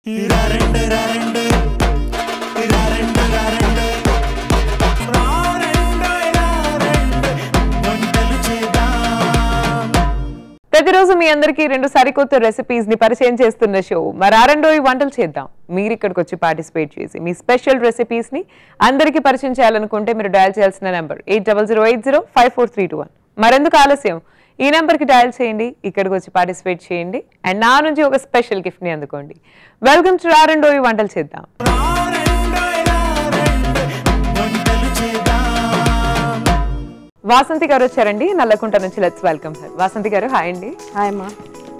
ప్రతిరోజు మీ అందరికీ రెండు సరికొత్త రెసిపీస్ ని పరిచయం చేస్తున్న షో మరారండోయి వంటలు చేద్దాం. మీరు ఇక్కడికి వచ్చి పార్టిసిపేట్ చేసి మీ స్పెషల్ రెసిపీస్ ని అందరికీ పరిచయం చేయాలనుకుంటే మీరు డయల్ చేయాల్సిన నెంబర్ 8008054321. మరెందుకు ఆలస్యం, ఈ నెంబర్ కి డయల్ చేయండి, ఇక్కడికి వచ్చి పార్టిసిపేట్ చేయండి అండ్ నా నుంచి ఒక స్పెషల్ గిఫ్ట్ ని అందుకోండి. వెల్కమ్ టు రారండోయి వంటలు చేద్దాం. వాసంతి గారు వచ్చారండి నల్లకుంట నుంచి. Let's welcome her. వాసంతి గారు హాయ్ అండి. హాయ్ మా.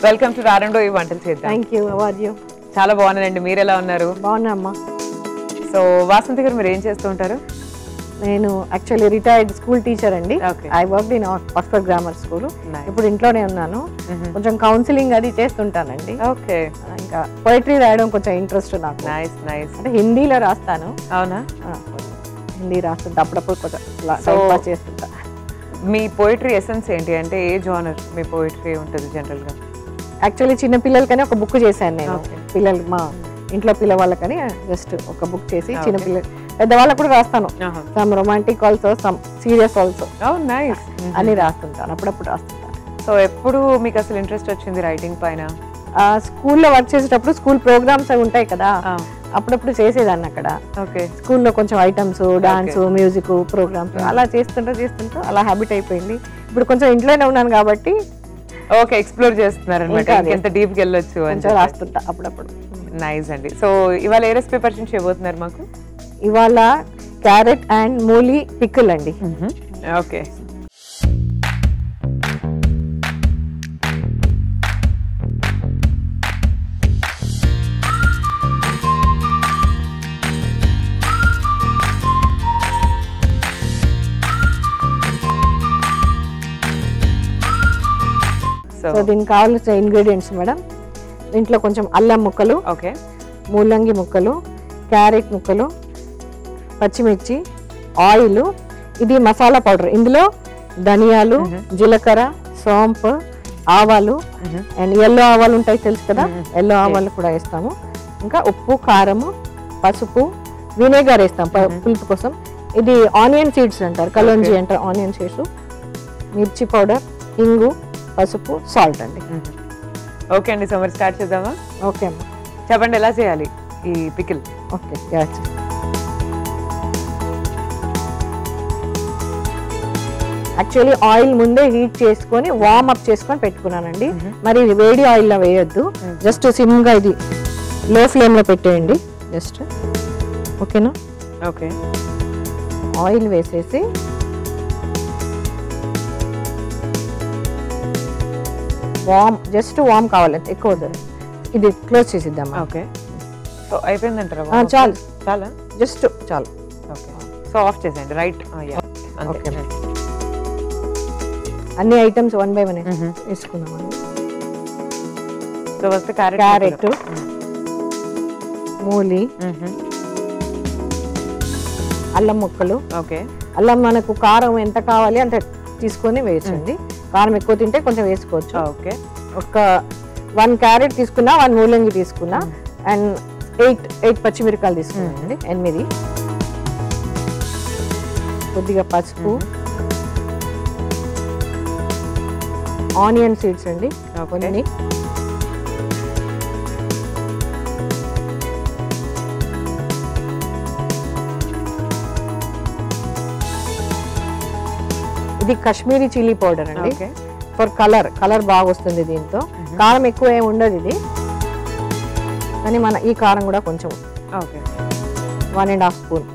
వెల్కమ్ టు రారండోయి వంటలు చేద్దాం. Thank you. How are you? చాలా బాగున్నానండి, మీరు ఎలా ఉన్నారు? బాగున్నా అమ్మా. సో వాసంతి గారు మీరు ఏం చేస్తూ ఉంటారు? నేను యాక్చువల్లీ రిటైర్డ్ స్కూల్ టీచర్ అండి. I work in Oxford grammar school. ఇప్పుడు ఇంట్లోనే ఉన్నాను. కొంచెం కౌన్సిలింగ్ అది చేస్తుంటానండి. ఓకే. ఇంకా పోయిటరీ రాయడం కొంచెం ఇంట్రెస్ట్ నాకు. Nice nice. అంటే హిందీలో రాస్తాను. అవునా? హిందీ రాస్తుంటా, అప్పుడప్పుడు కొంచెం టైం పాస్ చేస్తుంటా. మీ పోయిటరీ ఎసెన్స్ ఏంటి, అంటే ఏ జోనర్ మీ పోయిటరీ ఉంటుంది జనరల్ గా? యాక్చువల్లీ చిన్న పిల్లలకని ఒక బుక్ చేశాను నేను. పిల్లలు మా ఇంట్లో పిల్లవాళ్ళకని జస్ట్ ఒక బుక్ చేసి చిన్న పిల్లలు పెద్దవాళ్ళకు కూడా రాస్తాను. Some romantic also, some serious also. Nice. అని రాస్తుంటాను, అప్పుడప్పుడు రాస్తుంటాను. సో ఎప్పుడు మీకు అసలు ఇంట్రెస్ట్ వచ్చింది రైటింగ్ పైన? స్కూల్లో వర్క్ చేసేటప్పుడు స్కూల్ ప్రోగ్రామ్స్ అవి ఉంటాయి కదా, అప్పుడప్పుడు చేసేదాన్ని అక్కడ. స్కూల్లో కొంచెం ఐటమ్స్, డాన్స్, మ్యూజిక్ ప్రోగ్రామ్స్ అలా చేస్తుంటూ అలా హ్యాబిట్ అయిపోయింది. ఇప్పుడు కొంచెం ఇంట్లోనే ఉన్నాను కాబట్టి ఓకే ఎక్స్ప్లోర్ చేస్తున్నారు అన్నమాట, ఎంత డీప్ గా వెళ్ళొచ్చు అని రాస్తుంటా అప్పుడప్పుడు. నైస్ అండి. సో ఇవాళ ఏ రెసిపీ పరిచయం చేయబోతున్నారు మాకు? ఇవాళ క్యారెట్ అండ్ మూలీ పికిల్ అండి. ఓకే. సో దీనికి కావాల్సిన ఇంగ్రీడియంట్స్ మేడం, దీంట్లో కొంచెం అల్లం ముక్కలు, ఓకే, ముల్లంగి ముక్కలు, క్యారెట్ ముక్కలు, పచ్చిమిర్చి, ఆయిల్, ఇది మసాలా పౌడర్. ఇందులో ధనియాలు, జీలకర్ర, సోంపు, ఆవాలు అండ్ ఎల్లో ఆవాలు ఉంటాయి తెలుసు కదా, ఎల్లో ఆవాలు కూడా వేస్తాము. ఇంకా ఉప్పు, కారము, పసుపు, వినేగర్ వేస్తాం పులుపు కోసం. ఇది ఆనియన్ సీడ్స్ అంటారు, కలోంజీ అంటారు ఆనియన్ సీడ్స్, మిర్చి పౌడర్, ఇంగు, పసుపు, సాల్ట్ అండి. ఓకే అండి. సో మరి స్టార్ట్ చేద్దామా? ఓకే అమ్మా. చెప్పండి ఎలా చేయాలి ఈ పికిల్? ఓకే. యాక్చువల్లీ ఆయిల్ ముందే హీట్ చేసుకొని వార్మ్ అప్ చేసుకొని పెట్టుకున్నానండి. మరి వేడి ఆయిల్లో వేయొద్దు, జస్ట్ సిమ్గా ఇది లో ఫ్లేమ్లో పెట్టేయండి జస్ట్. ఓకేనా? ఓకే. ఆయిల్ వేసేసి జస్ట్ వార్మ్ కావాలి, ఎక్కువ ఇది క్లోజ్ చేసిద్దాం. ఓకే. సో అయిపోయిందంటారా? చాలు, చాలా, జస్ట్ చాలు. ఓకే. సో ఆఫ్ చేసేయండి. రైట్. ఓకే. అన్ని ఐటమ్స్ వన్ బై వన్ వేసుకుందాం. సో ఫస్ట్ క్యారెట్, మూలి, అల్లం ముక్కలు. ఓకే. అల్లం మనకు కారం ఎంత కావాలి అంత తీసుకొని వేసండి. కారం ఎక్కువ తింటే కొంచెం వేసుకోవచ్చు. ఓకే. ఒక 1 క్యారెట్ తీసుకున్నా, 1 మూలంగి తీసుకున్నా అండ్ 8 పచ్చిమిరకాయలు తీసుకున్నానండి. 8. కొద్దిగా పసుపు, ఆనియన్ సీడ్స్ అండి కొన్ని, ఇది కాశ్మీరీ చిల్లీ పౌడర్ అండి, ఫర్ కలర్ బాగా వస్తుంది దీంతో. కారం ఎక్కువ ఏమి ఉండదు ఇది, కానీ మన ఈ కారం కూడా కొంచెం 1.5 spoon.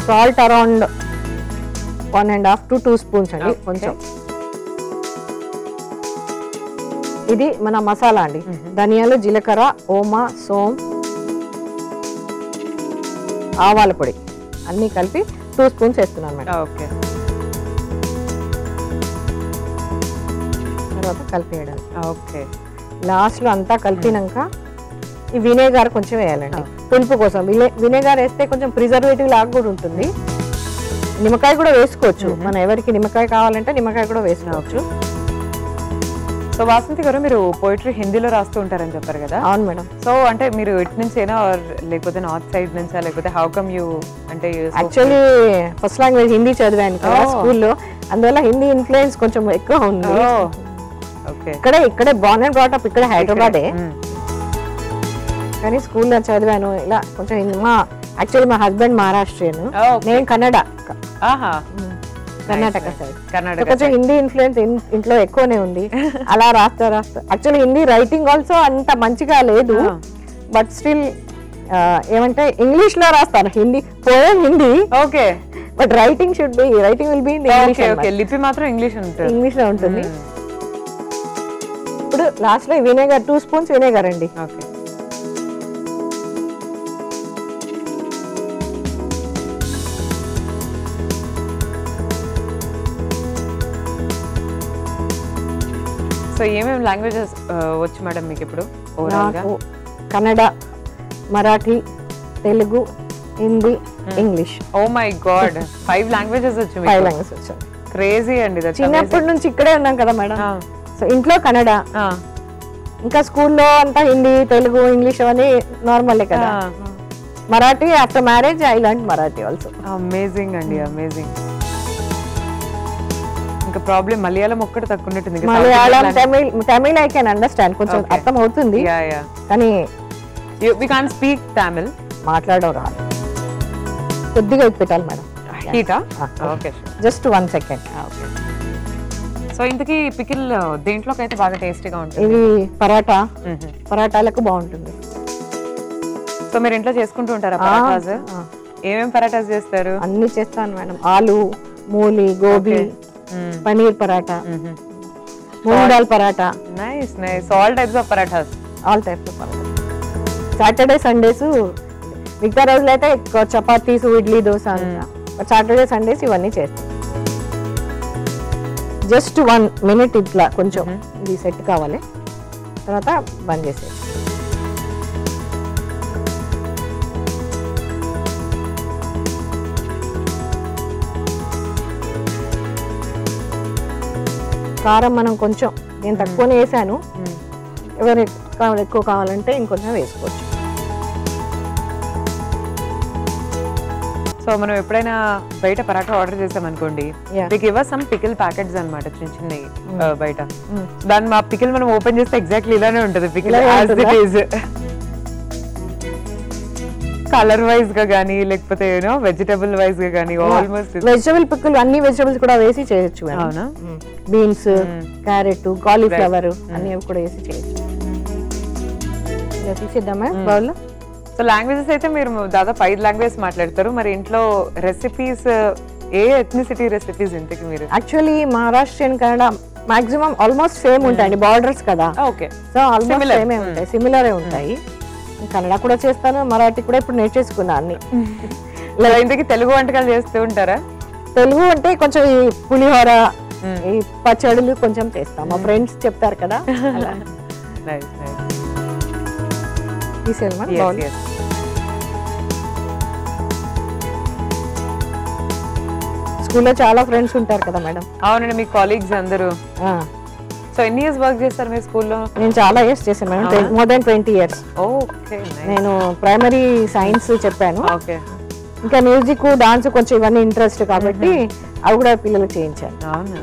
Salt around 1.5 to 2 spoons అండి కొంచెం. ఇది మన మసాలా అండి, ధనియాలు, జీలకర్ర, ఓమా, సోం, ఆవాల పొడి అన్నీ కలిపి 2 స్పూన్స్ వేస్తున్నాను మేడం. ఓకే. తర్వాత కలిపేయడం. ఓకే. లాస్ట్లో అంతా కలిపినాక ఈ వినేగార్ కొంచెం వేయాలండి పులుపు కోసం. వినేగార్ వేస్తే కొంచెం ప్రిజర్వేటివ్ లాగా కూడా ఉంటుంది. నిమ్మకాయ కూడా వేసుకోవచ్చు, మన ఎవరికి నిమ్మకాయ కావాలంటే నిమ్మకాయ కూడా వేసుకోవచ్చు. సో సో వాసంతి గారు మీరు పోయిటరీ హిందీలో రాస్తూ ఉంటారని చెప్పారు కదా? అవును మేడం. సో అంటే మీరు ఇటు నుంచేనా లేకపోతే నార్త్ సైడ్ నుంచా లేకపోతే హౌ కమ్ యూ అంటే యాక్చువల్లీ ఫస్ట్ లాంగ్వేజ్ హిందీ చదివాను కదా స్కూల్లో, అందువల్ల హిందీ ఇన్ఫ్లుయెన్స్ కొంచెం ఎక్కువ ఉంది. ఇక్కడే బార్న్ అండ్ బ్రాట్ అప్ ఇక్కడ హైదరాబాదే, కానీ స్కూల్లో చదివాను ఇలా కొంచెం. యాక్చువల్లీ మా హస్బెండ్ మహారాష్ట్రియన్, నేను కర్ణాటక సైడ్. కొంచెం హిందీ ఇన్ఫ్లుయెన్స్ ఇంట్లో ఎక్కువనే ఉంది. అలా రాస్తా యాక్చువల్లీ హిందీ రైటింగ్ ఆల్సో అంత మంచిగా లేదు, బట్ స్టిల్ ఏమంటే ఇంగ్లీష్ లో రాస్తాను. Hindi poem Hindi okay, but writing will be లిపి మాత్రం ఇంగ్లీష్ లో ఉంటుంది. ఇప్పుడు లాస్ట్ లో వినేగర్ 2 స్పూన్స్ వినేగర్ అండి. ఓకే, సో ఏమేమి లాంగ్వేజెస్ వచ్చు మేడం మీకు ఇప్పుడు? Kannada, Marathi, Telugu, Hindi, English. Oh my God, 5 languages వచ్చు. 5 లాంగ్వేజెస్ వచ్చు. క్రేజీ అండి. చిన్నప్పటి నుంచి ఇక్కడే ఉన్నాం కదా మేడం. సో ఇంట్లో కన్నడ, ఇంకా స్కూల్లో అంతా హిందీ, తెలుగు, ఇంగ్లీష్ అవన్నీ నార్మలే కదా. Marathi after marriage I learn Marathi also. Amazing అండి, అమేజింగ్. ఇంకా ప్రాబ్లం మలయాళం ఒక్కటి తక్కువ ఉన్నట్టుంది. Malayalam, Tamil I can understand, కొంచెం అర్థం అవుతుంది, కానీ వి కాంట్ స్పీక్ తమిళ్. మాట్లాడడం రాదు. కొద్దిగా పెట్టాలి మేడం. హీటా? Okay, just 1 second. Okay. So ఇంతకీ పికిల్ దేంట్లోకి అయితే బాగా టేస్టీగా ఉంటుంది? ఇది పరాటాలకు బాగుంటుంది. సో మీరు ఇంట్లో చేసుకుంటూ ఉంటారా పరాటాస్? ఏమేమి పరాటాస్ చేస్తారు? అన్ని చేస్తాను madam. Aloo, mooli, gobi, paneer paratha, moong dal paratha. Nice nice. All types of parathas. All types of paratha. Saturday Sundays, మిగతా రోజులు అయితే ఎక్కువ చపాతీస్, ఇడ్లీ, దోశ అంతా. సాటర్డే సండేస్ ఇవన్నీ చేస్తాం. జస్ట్ 1 మినిట్ ఇట్లా కొంచెం ఇది సెట్ కావాలి, తర్వాత బంద్ చేసేది. కారం మనం కొంచెం, నేను తక్కువనే వేసాను, ఎవరు ఎక్కువ కావాలంటే ఇంకొంచెం వేసుకోవచ్చు. సో మనం ఎప్పుడైనా బయట పరాటా ఆర్డర్ చేసాం అనుకోండి, give us some pickle packets అన్నమాట, చిన్న చిన్నవి బయట. దాన్ని మా పికిల్ మనం ఓపెన్ చేస్తే ఎగ్జాక్ట్లీ ఇలానే ఉంటుంది pickle, as it is. Colour wise గా గానీ లేకపోతే వెజిటబుల్ వైజ్ గా గానీ ఆల్మోస్ట్. వెజిటబుల్ పికిల్ అన్ని వెజిటబుల్స్ కూడా వేసి చేయొచ్చు. అవునా? బీన్స్, క్యారెట్, కాలీఫ్లవర్ అన్ని కూడా వేసి చేయొచ్చు. తీసేద్దామా బౌల్లో? సో లాంగ్వేజెస్ అయితే మీరు దాదాపు 5 లాంగ్వేజెస్ మాట్లాడతారు. మరి ఇంట్లో రెసిపీస్ ఏ ఎథ్నిసిటీ రెసిపీస్ ఇంతకి మీరు? Actually Maharashtrian, Kannada maximum almost same ఉంటాయండి, బార్డర్స్ కదా. ఓకే, సో ఆల్మోస్ట్ సేమే ఉంటాయి, సిమిలరే ఉంటాయి. కన్నడ కూడా చేస్తాను, మరాఠీ కూడా ఇప్పుడు నేర్చేసుకున్నా అన్ని. ఇంతకి తెలుగు వంటకాలు చేస్తూ ఉంటారా? తెలుగు అంటే కొంచెం ఈ పులిహోర, ఈ పచ్చడులు కొంచెం చేస్తాం, మా ఫ్రెండ్స్ చెప్తారు కదా. స్కూల్లో చాలా ఫ్రెండ్స్ ఉంటారు కదా మేడం. అవునండి, మీ కాలీగ్స్ అందరూ. సో ఎన్ని ఇయర్స్ వర్క్ చేస్తారు మీరు స్కూల్లో? నేను చాలా ఇయర్స్ చేశాను madam, more than 20 years. Okay. నేను ప్రైమరీ సైన్స్ చెప్పాను. ఓకే. ఇంకా మ్యూజిక్, డాన్స్ కొంచెం ఇవన్నీ ఇంట్రెస్ట్ కాబట్టి అవి కూడా పిల్లలకు చేయించాను. అవునా?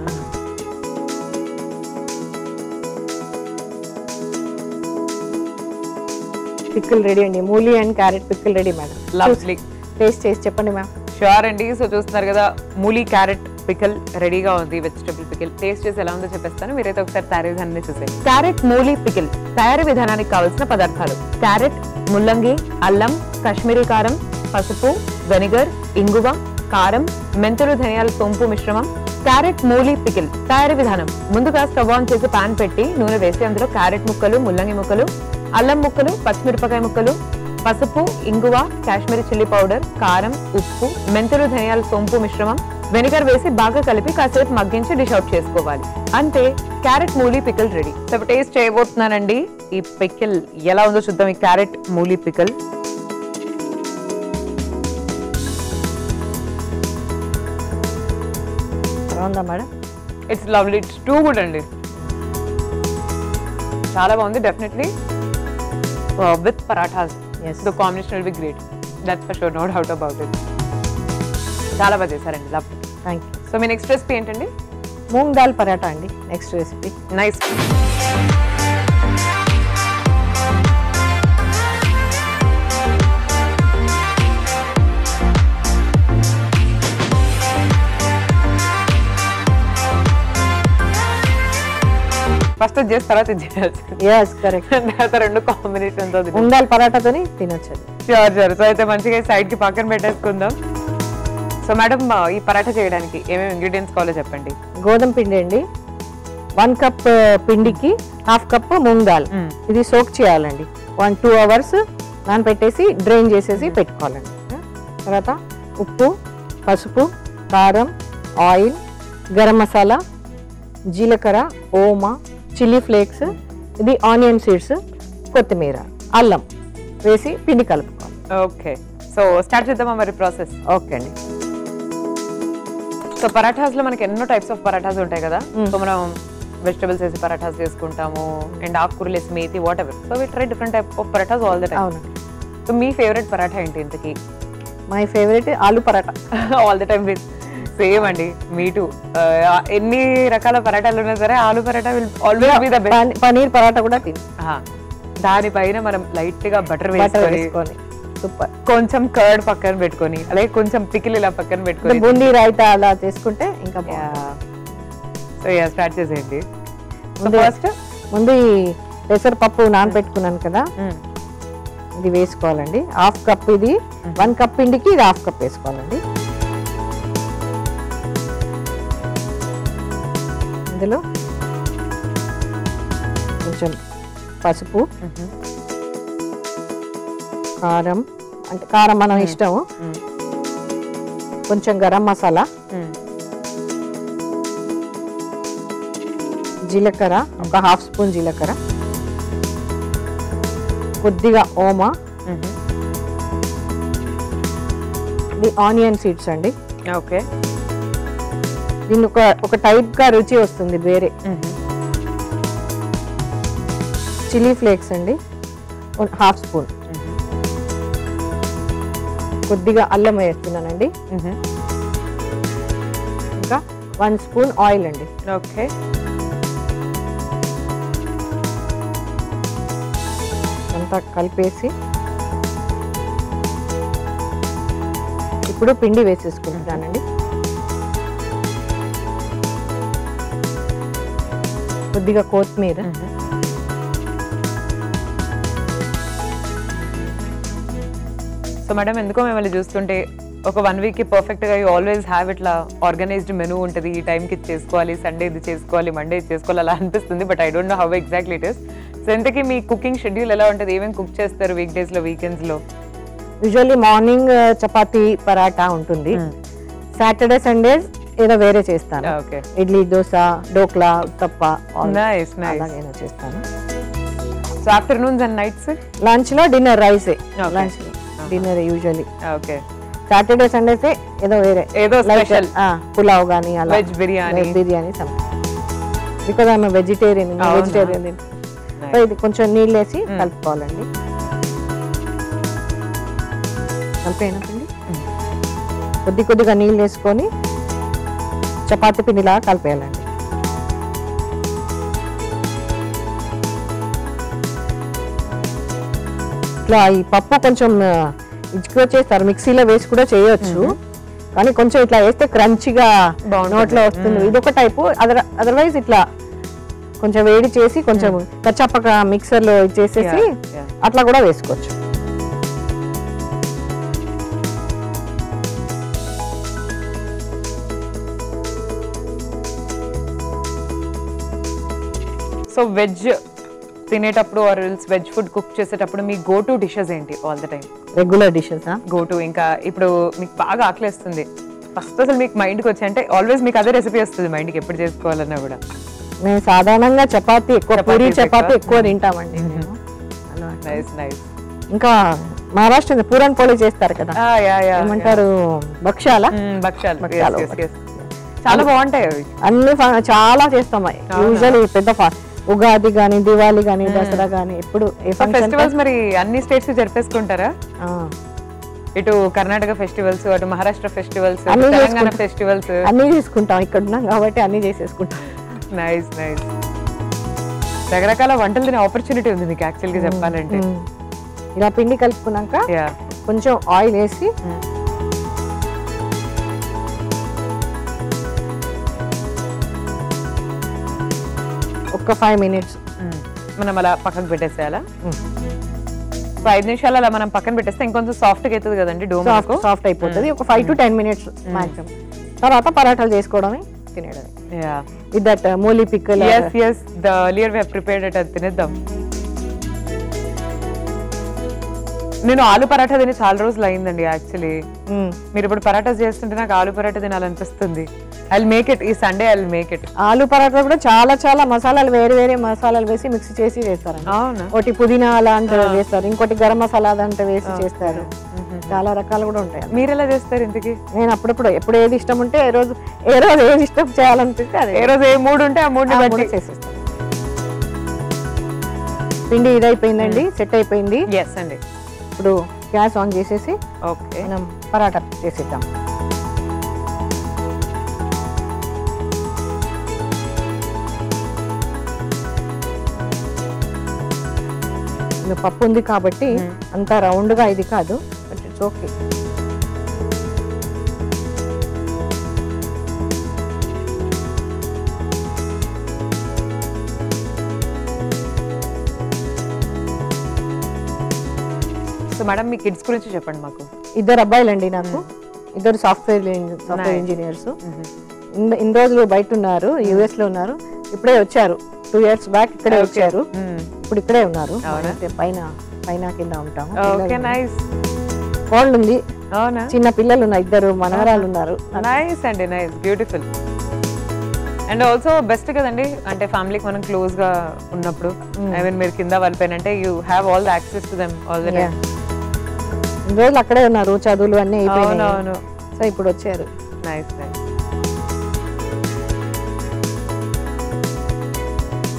పికిల్ రెడీ అండి, mooli and carrot pickle ready madam. Lovely. Taste చేసి చెప్పండి మ్యామ్. షూర్ అండి. సో చూస్తున్నారు కదా, మూలీ క్యారెట్ పికిల్ రెడీగా ఉంది, వెజిటబుల్ పికిల్. టేస్ట్ చేసి ఎలా ఉందో చెప్పేస్తాను, మీరైతే ఒకసారి తయారీ విధానాన్ని చూసేయండి. క్యారెట్ మూలీ పికిల్ తయారీ విధానానికి కావాల్సిన పదార్థాలు: క్యారెట్, ముల్లంగి, అల్లం, కాశ్మీరీ కారం, పసుపు, వెనిగర్, ఇంగువ, కారం, మెంతులు, ధనియాల సోంపు మిశ్రమం. క్యారెట్ మూలీ పికిల్ తయారీ విధానం: ముందుగా స్టవ్ ఆన్ చేసి పాన్ పెట్టి నూనె వేసి అందులో క్యారెట్ ముక్కలు, ముల్లంగి ముక్కలు, అల్లం ముక్కలు, పచ్చిమిరపకాయ ముక్కలు, పసుపు, ఇంగువ, కాశ్మీరీ చిల్లీ పౌడర్, కారం, ఉప్పు, మెంతులు, ధనియాల సోంపు మిశ్రమం, వెనిగర్ వేసి బాగా కలిపి కాసేపు మగ్గించి డిష్ అవుట్ చేసుకోవాలి. అంతే, carrot mooli pickle ready. So taste చేయబోతున్నానండి. ఈ పికిల్ ఎలా ఉందో చూద్దాం. ఈ క్యారెట్ మూలీ పికిల్ బాగుందా madam? It's lovely, it's too good అండి. చాలా బాగుంది definitely with parathas Yes. The combination will be great that's for sure no doubt about it చాలా బాగా చేశారండి లవ్ థ్యాంక్ యూ. సో మీ నెక్స్ట్ రెసిపీ ఏంటండి మూంగ్ దాల్ పరాటా అండి నెక్స్ట్ రెసిపీ. నైస్ ఫస్ట్ చేసి తర్వాత చేయాల్సింది ఎస్ కరెక్ట్. తర్వాత రెండు కాంబినేషన్ తో మూంగ్ దాల్ పరాటాతోని తినొచ్చు. షూర్ షూర్ సో అయితే మంచిగా సైడ్ కి పక్కన పెట్టేసుకుందాం. సో మేడం ఈ పరాఠా చేయడానికి ఏమేమి ఇంగ్రీడియంట్స్ కావాలో చెప్పండి. గోధుమ పిండి అండి 1 కప్ పిండికి 1/2 కప్ మూంగ్ దాల్. ఇది సోక్ చేయాలండి 1-2 అవర్స్ నానబెట్టేసి డ్రైన్ చేసేసి పెట్టుకోవాలండి. తర్వాత ఉప్పు, పసుపు, కారం, ఆయిల్, గరం మసాలా, జీలకర్ర, ఓమా, చిల్లీ ఫ్లేక్స్, ఇది ఆనియన్ సీడ్స్, కొత్తిమీర, అల్లం వేసి పిండి కలుపుకోవాలి. ఓకే సో స్టార్ట్ చేద్దామా మరి ప్రాసెస్. ఓకే అండి. సో పరాఠాస్ లో మనకి ఎన్నో టైప్స్ ఆఫ్ పరాఠాస్ ఉంటాయి కదా. సో మనం వెజిటబుల్స్ వేసి పరాఠాస్ చేసుకుంటాము అండ్ ఆకుకూరలు వేసి మేతి whatever. So we try different type of parathas all the time. అవును. సో మీ ఫేవరెట్ పరాఠా ఏంటి ఇంతకి? My favourite aloo paratha. All the time with same అండి మీ టూ. ఎన్ని రకాల పరాఠాలు ఉన్నా సరే aloo paratha will always be the best. Paneer paratha కూడా తిని దానిపైన మనం లైట్ గా బటర్ వేసుకొని వేసుకొని సూపర్. కొంచెం కర్డ్ పక్కన పెట్టుకొని అలాగే కొంచెం పికిల్ ఇలా పక్కన పెట్టుకొని బూందీ రైతా అలా చేసుకుంటే ఇంకా సో యా స్టార్ట్ చేసేయండి. ఫస్ట్ ముందు పెసరపప్పు నానబెట్టుకున్నాను కదా, ఇది వేసుకోవాలండి. 1/2 కప్ ఇది 1 కప్ పిండికి ఇది 1/2 కప్ వేసుకోవాలండి. ఇందులో కొంచెం పసుపు, కారం అంటే కారం మనం ఇష్టము, కొంచెం గరం మసాలా, జీలకర్ర ఒక 1/2 స్పూన్ జీలకర్ర, కొద్దిగా ఓమా, ఇది ఆనియన్ సీడ్స్ అండి. ఓకే దీన్ని ఒక టైప్ గా రుచి వస్తుంది వేరే. చిల్లీ ఫ్లేక్స్ అండి 1/2 స్పూన్, కొద్దిగా అల్లం వేస్తున్నానండి, ఇంకా 1 స్పూన్ ఆయిల్ అండి. ఓకే అంతా కలిపేసి ఇప్పుడు పిండి వేసేసుకుంటున్నానండి. కొద్దిగా కొత్తిమీర, సో మేడం ఎందుకో మిమ్మల్ని చూస్తుంటే ఒక 1 వీక్ కి పర్ఫెక్ట్ గా యూ ఆల్వేస్ హ్యావ్ ఇట్లా ఆర్గనైజ్డ్ మెనూ ఉంటుంది. ఈ టైంకి ఇది చేసుకోవాలి, సండే ఇది చేసుకోవాలి, మండే ఇది చేసుకోవాలి అలా అనిపిస్తుంది. But I don't know how exactly it is. So ఇంతకీ మీ కుకింగ్ షెడ్యూల్ ఎలా ఉంటుంది? ఏమేమి కుక్ చేస్తారు వీక్ డేస్ లో, వీకెండ్స్ లో? యూజువల్లీ మార్నింగ్ చపాతీ పరాటా ఉంటుంది. సాటర్డే సండేస్ ఏదో వేరే చేస్తాను. Okay idli, dosa, dhokla, uttappa nice nice అలాగైనా చేస్తాను. So afternoons and nights lunch లో డిన్నర్ రైసే. Lunch dinner usually. Okay Saturday Sundays ఏదో వేరే, ఏదో స్పెషల్ పులావ్ గానీ అలా, veg biryani because I'm vegetarian. So ఇది కొంచెం నీళ్ళు వేసి కలుపుకోవాలండి. కలిపేనప్పుడు కొద్దిగా నీళ్ళు వేసుకొని చపాతీ పిండిలా కలిపేయాలండి. ఇట్లా ఈ పప్పు కొంచెం ఇచ్చుకో చేస్తారు, మిక్సీలో వేసి కూడా చేయొచ్చు, కానీ కొంచెం ఇట్లా వేస్తే క్రంచిగా నోట్లో వస్తుంది. ఇదొక టైపు. అదర్వైజ్ ఇట్లా కొంచెం వేడి చేసి కొంచెం కచ్చపక్క మిక్సర్లో చేసేసి అట్లా కూడా వేసుకోవచ్చు. సో వెజ్ తినేటప్పుడు ఆర్ వెజ్ ఫుడ్ కుక్ చేసేటప్పుడు మీ గో టు డిషెస్ ఏంటి all the time? Regular dishes go to. ఇంకా ఇప్పుడు మీకు బాగా ఆకలిస్తుంది, ఫస్ట్ అసలు మీకు మైండ్కి వచ్చి అంటే ఆల్వేస్ మీకు అదే రెసిపీ వస్తుంది మైండ్కి ఎప్పుడు చేసుకోవాలన్నా కూడా? మేము సాధారణంగా చపాతీ ఎక్కువ, పూరి చపాతీ ఎక్కువ తింటామండి. Nice nice. ఇంకా మహారాష్ట్ర పూరన్ పోలి చేస్తారు కదా, ఏమంటారు, భక్షాలు. చాలా బాగుంటాయి అవి. అన్ని చాలా చేస్తాం యూజువల్లీ. పెద్ద ఉగాది కానీ దివాళీ కానీ దసరా కానీ ఎప్పుడు ఏ ఫెస్టివల్స్ మరి అన్ని స్టేట్స్ జరిపేసుకుంటారా? ఇటు కర్ణాటక ఫెస్టివల్స్, అటు మహారాష్ట్ర ఫెస్టివల్స్, తెలంగాణ ఫెస్టివల్స్ అన్ని చేసుకుంటాం. ఇక్కడ ఉన్నాం కాబట్టి అన్ని చేసేసుకుంటాం. Nice nice. రకరకాల వంటలు తినే ఆపర్చునిటీ ఉంది మీకు యాక్చువల్ గా చెప్పాలంటే. ఇలా పిండి కలుపుకున్నాక కొంచెం ఆయిల్ వేసి ఒక 5 minutes మనం అలా పక్కకు పెట్టేసేయాలా? 5 నిమిషాలు అలా మనం పక్కన పెట్టేస్తే ఇంకొంచెం సాఫ్ట్ గా అవుతుంది కదండి డో. సాఫ్ట్ అయిపోతుంది. ఒక 5 to 10 minutes మాక్సిమం. తర్వాత పరాటాలు చేసుకోవడమే, తినేయడమే. With that mooli pickle. yes the earlier we have prepared it, అది తినేద్దాం. నేను ఆలు పరాఠా తిని చాలా రోజులు అయిందండి యాక్చువల్లీ. మీరు ఇప్పుడు పరాఠాస్ చేస్తుంటే నాకు ఆలు పరాఠా తినాలనిపిస్తుంది. ఐ విల్ మేక్ ఇట్ ఈ Sunday. I will make it. ఆలు పరాఠా కూడా చాలా చాలా మసాలాలు వేరే మసాలాలు వేసి మిక్స్ చేసి చేస్తారు. ఒకటి పుదీనా అలాంటివి వేస్తారు, ఇంకోటి గరం మసాలా అదంతా వేసి చేస్తారు. చాలా రకాలు కూడా ఉంటాయి. మీరు ఎలా చేస్తారు ఇంతకి? నేను అప్పుడప్పుడు ఎప్పుడు ఏది ఇష్టం ఉంటే ఏ రోజు ఏది ఇష్టం చేయాలనిపిస్తే అదే. ఏ రోజు ఏ మూడు ఉంటే ఆ మూడు బట్టి చేసేస్తాను. పిండి ఇదైపోయిందండి, సెట్ అయిపోయింది. ఎస్ అండి. ఇప్పుడు గ్యాస్ ఆన్ చేసేసి ఓకే మనం పరాటా చేసేద్దాం. పప్పు ఉంది కాబట్టి అంత రౌండ్ గా ఇది కాదు, but it's okay. So madam me kids గురించి చెప్పండి మాకు. 2 అబ్బాయిలండి నాకు. 2 సాఫ్ట్వేర్ ఇంజనీర్స్. ఇన్ని రోజులు బయట ఉన్నారు, యుఎస్ లో ఉన్నారు. ఇప్పుడే వచ్చారు, 2 years బ్యాక్ ఇక్కడే వచ్చారు. ఇప్పుడు ఇక్కడే ఉన్నారు. పైన కింద ఉంటాము. కోల్డ్ ఉంది, చిన్న పిల్లలు ఉన్నారు, 2 మనవరాలు ఉన్నారు. నైస్ అండి, nice, beautiful. And also best కదండి, అంటే ఫ్యామిలీకి మనం క్లోజ్ గా ఉన్నప్పుడు. ఐ మీన్ మీరు కింద వాళ్ళపైన అంటే you have all the access to them all the time. ఇన్ని రోజులు అక్కడే ఉన్నారు, చదువులు అన్ని అయిపోయినాయి. సో ఇప్పుడు వచ్చారు. Nice nice.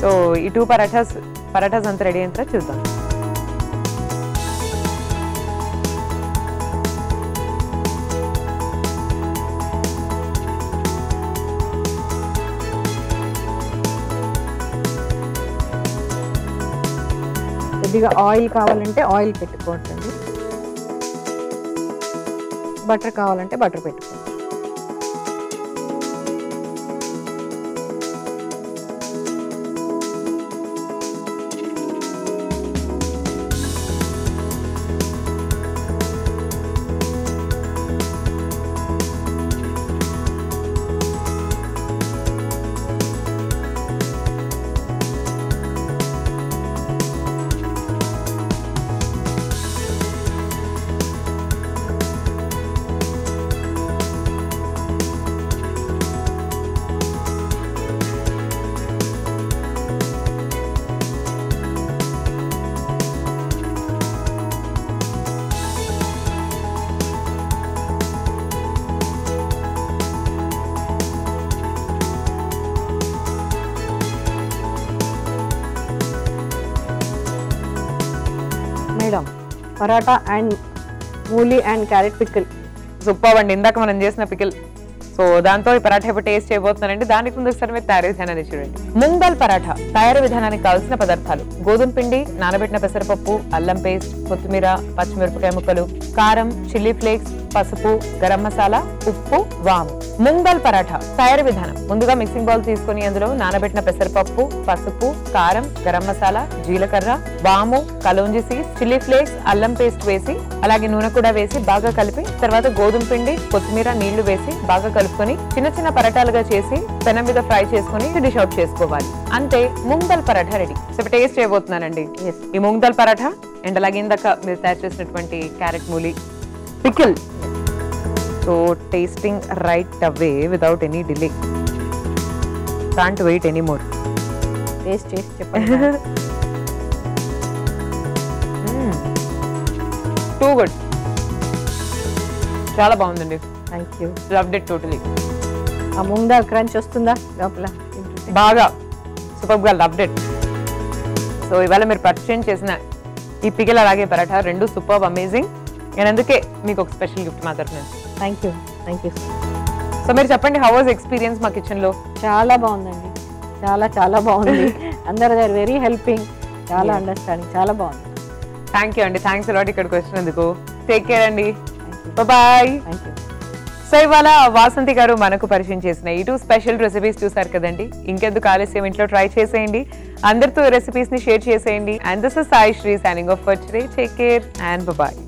సో ఈ 2 పరాఠాస్ అంతా రెడీ అయిన తర్వాత చూద్దాం. కొద్దిగా ఆయిల్ కావాలంటే ఆయిల్ పెట్టుకోవచ్చండి, బటర్ కావాలంటే బటర్ పెట్టుకోవచ్చు. Madam paratha and mooli and carrot pickle super అండి. ఇందాక మనం చేసిన పికిల్, సో దాంతో ఈ పరాఠా ఇప్పుడు టేస్ట్ చేయబోతున్నానండి. దానికి ముందు ఒకసారి మీరు తయారీ విధానాన్ని చూడండి. మూంగ్ దాల్ పరాఠా తయారీ విధానానికి కావాల్సిన పదార్థాలు: గోధుమ పిండి, నానబెట్టిన పెసరపప్పు, అల్లం పేస్ట్, కొత్తిమీర, పచ్చిమిరపకాయ ముక్కలు, కారం, చిల్లీ ఫ్లేక్స్, పసుపు, గరం మసాలా, ఉప్పు, వాము. మూంగ్ దాల్ పరాఠా తయారీ విధానం: ముందుగా మిక్సింగ్ బౌల్ తీసుకుని అందులో నానబెట్టిన పెసరపప్పు, పసుపు, కారం, గరం మసాలా, జీలకర్ర, వాము, కలోంజి సీడ్స్, చిల్లీ ఫ్లేక్స్, అల్లం పేస్ట్ వేసి అలాగే నూనె కూడా వేసి బాగా కలిపి తర్వాత గోధుమ పిండి, కొత్తిమీర, నీళ్లు వేసి బాగా కలుపుకొని చిన్న చిన్న పరాటాలుగా చేసి పెనం మీద ఫ్రై చేసుకుని డిష్ అవుట్ చేసుకోవాలి. అంతే, moong dal paratha ready. So taste చేయబోతున్నానండి ఈ మూంగ్ దాల్ పరాఠా అండ్ అలాగే ఇందాక మీరు తయారు చేసినటువంటి carrot mooli pickle. So tasting right away without any delay. Can't wait any more. Taste చేసి చెప్పండి. టూ గుడ్, చాలా బాగుందండి. Thank you. Loved it totally. ఆ మూంగ్ దాల్ క్రంచ్ వస్తుందా లోపల? బాగా సూపర్ గా లవ్డ్ ఇట్. సో ఇవాళ మీరు పర్చేజ్ చేసిన ఈ పికిల్ అలాగే పరాఠా రెండు సూపర్ అమేజింగ్. నేను అందుకే మీకు ఒక స్పెషల్ గిఫ్ట్ మా తరఫున. Thank you. సో మీరు చెప్పండి, హౌ వాజ్ ఎక్స్పీరియన్స్ మా కిచెన్లో? చాలా బాగుందండి, చాలా బాగుంది. అందరు దే ఆర్ వెరీ హెల్పింగ్, చాలా అండర్స్టాండింగ్, చాలా బాగుంది. థ్యాంక్ యూ అండి, థ్యాంక్స్ అలాట్ ఇక్కడికి వచ్చినందుకు. టేక్ కేర్ అండి, బాయ్. Thank you. సో ఇవాళ వాసంతి గారు మనకు పరిచయం చేసిన ఈ 2 స్పెషల్ రెసిపీస్ చూసారు కదండి. ఇంకెందుకు ఆలస్యం, ఇంట్లో ట్రై చేసేయండి, అందరితో రెసిపీస్ ని షేర్ చేసేయండి. And this is Sai Sri signing off for today. Take care and bye.